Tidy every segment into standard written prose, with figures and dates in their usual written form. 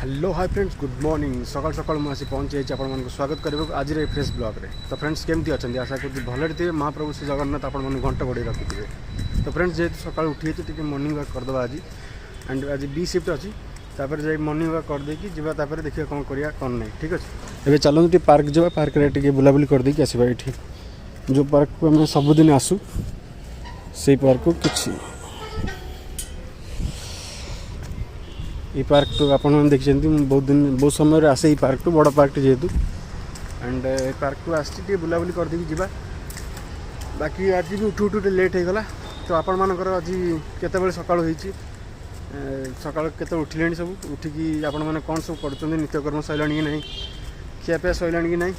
Hello hi friends good morning सकाल सकाल मुझे पहुँची जाइए आप स्वागत करने आज फ्रेश ब्लॉग रे। तो फ्रेंड्स केमती अच्छा आशा कर भलरे थे महाप्रभु श्री जगन्नाथ आप घंटा बढ़े रखिथे। तो फ्रेंड्स जेहतु सकाल उठी टी मॉर्निंग वॉक करदे आज एंड आज बी शिफ्ट अच्छी जाए मॉर्निंग वॉक करदेकि जापर देखिए कौन करिया कौन नहीं ठीक अच्छे। एवं चलते टी पार्क जावा पार्क रे बुलाबुली करदेकि आसवा ये जो पार्क को आम सबुदिन आसू से पार्क को किसी ये पार्क तो आप देखते बहुत समय आसे ये पार्क तो बड़ पार्क जेहेतु एंड पार्क को आसी बुलाबुली करदेकि जीवा। बाकी आज भी उठू उठू लेट हो गला। तो आपण मानकर आज केते सकाळ होईची सकाळ केते उठिलेनी सब उठिकी आपण माने कौन सब करछन नित्यकर्म सैलानी कि नहीं खियापिया सैलानी कि नहीं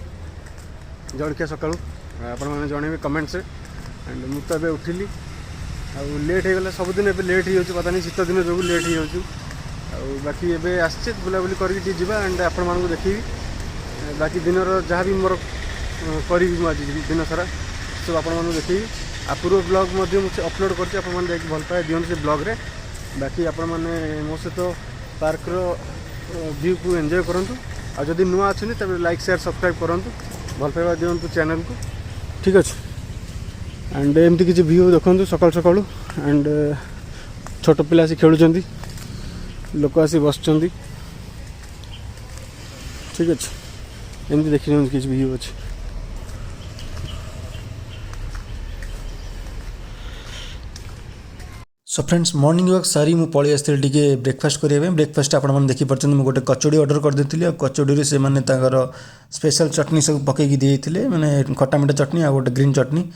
जलखिया सकाळू आपण माने जणेबे कमेंट से एंड मु तो उठिली आ लेट हो गला सबुदिन ए लेट हो पता नहीं शीत दिन जो लेट हो बाकी एबे आसचे बुलाबुली करके जीवा एंड आपण मानू देखी बाकी दिन जहाँ भी मोर करी आज दिन सारा सब आपण मानू देखी आ पूर्व ब्लॉग मुझे अपलोड करके भल पाए दिखते से ब्लॉग रे। बाकी आपण मैंने मो सहित पार्क व्यू को एंजॉय करूँ आ जदि नुआ अच्छे तब लाइक शेयर सब्सक्राइब करूँ भल पाइबा दिंतु चैनल को ठीक अच्छे। एंड एमती किसी व्यू देखूँ सकाल सकाल एंड छोट पिला आसी खेलुंट लोक आसी बस ठीक अच्छे एमती देखी किसी व्यू अच्छे। सो फ्रेंड्स मॉर्निंग वॉक सारी मु पळी आसती टे ब्रेकफास्ट करिया ब्रेकफास्ट आप देखिपार मुझे गोटे कचोड़ी ऑर्डर करदेली कचोड़ी से मैंने स्पेशल चटनी सब पकईकी दिए मैंने खट्टा मिठा चटनी आ गोटे ग्रीन चटनी।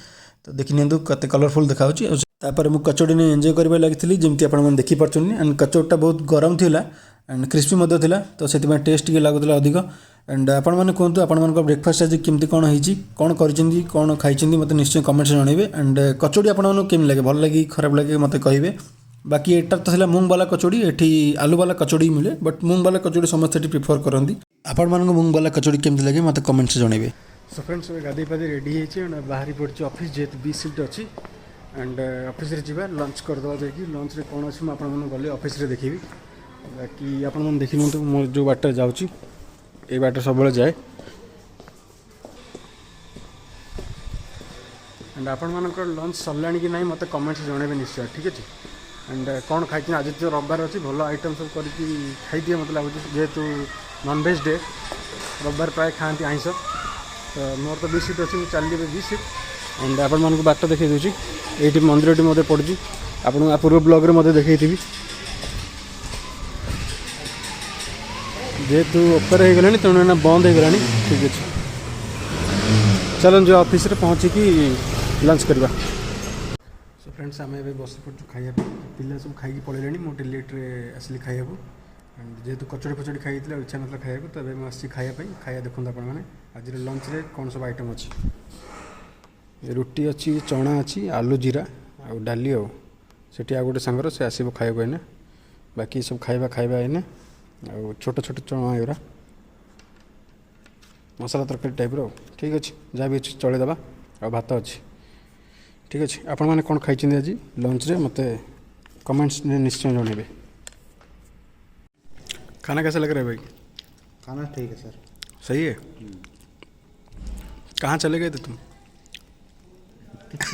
तो देखी नियंतु कते कलरफुल देखाऊँ तापर मुझे कचोड़ी ने एंजॉय करबा लगी जमी आप देखिपार एंड कचोड़ीटा बहुत गरम थिला एंड क्रिस्पी मध्य थिला तो से टेस्ट टे लगुला अधिक। एंड आपण मैंने कहतु आपण ब्रेकफास्ट आज केमती कौन होती कौन कर कौन खाई मत निश्चय कमेंट्स जनइबे। एंड कचोड़ी आपको केमी लगे भल लगे खराब लगे मत कहे। बाकी एटा तो था मूंग वाला कचोड़ी एठी आलू वाला कचोड़ी मिले बट मूंग वाला कचोड़ी समस्त प्रिफर करती। आपण मानक मूंग वाला कचोड़ी केमती लगे मत कमेंट्स जनइबे। सो फ्रेंड्स गाधे पाधे रेडी है बाहरी पड़ी ऑफिस जेहतु बी शिफ्ट अच्छी एंड ऑफिस रे जीवा लंच करदे जाकि लंच रे कौन अच्छी मुझे गले ऑफिस रे देखी। बाकी आप देखी नियंतु मोर जो बाट जाऊँगी ये बाट सब जाए एंड आपण मानकर लंच सरला कि नहीं मत कमेंट्स जनइबे निश्चय ठीक अच्छे। एंड कौन खाई आज तो रविवार अच्छी भल आइटम सब करके खाई मत लगुच जेहेतु नॉनवेज डे रविवार प्राय खाती आइंस तो मोर तो बी सीट अच्छी चलिए बी सीट एंड आपण मानक बाट देखी दूसरी ये मंदिर मत पड़ी आपको पूर्व ब्लॉग रे मत देखी जेहेतु ओपर हो गला तेणु ना बंद हो गला ठीक अच्छे। चलन जो ऑफिस रे पहुँचिकी लंच करवा। सो फ्रेंड्स आम ए बस पड़ू खाया पिला सब खाई पड़े मुझे लेट रे आसली खाया एंड जेहेतु कचोड़ी फचोड़ी खाई इच्छा ना खाया तो ये आसी खाया देखते आपने आज लंच रे कौन सब आइटम अच्छी रुटी अच्छी चना अच्छी आलू जीरा आ डाली आठी आ गोटे सांगर से आसो खाया एने बाकी सब खाଇବା एने आ छोट छोट चना एरा मसला तरकारी टाइप रो ठीक अच्छे जहाँ भी अच्छे चलेदेवा आ भात अच्छी ठीक अच्छे। आपण मैंने कौन खाई आज लंच रे मत कमेंट्स निश्चय जनइबे। खाना कैसा लग रहा है भाई? खाना ठीक है सर। सही है। कहाँ चले गए थे तुम?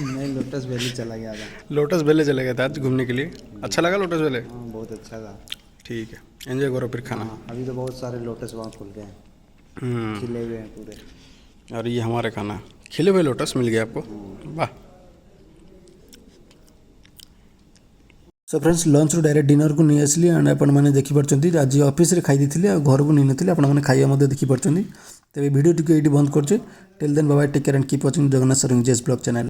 मैं लोटस वैली चला गया था। लोटस वैली चले गए थे आज घूमने के लिए। अच्छा लगा लोटस वैली? हाँ बहुत अच्छा था। ठीक है एंजॉय करो फिर खाना। अभी तो बहुत सारे लोटस वहाँ खुल गए हैं खिले हुए हैं पूरे। और ये हमारे खाना खिले हुए लोटस मिल गया आपको वाह। सो फ्रेंड्स लंच रू डायरेक्ट डिनर को नहीं आसली एंड आपने देखिपार आज ऑफिस रे खाई देती घर को नहीं नी आपने खाଇବା देखिपार तेज वीडियो टी ये बंद कर till then bye take care and keep watching Jagannath sir blog channel.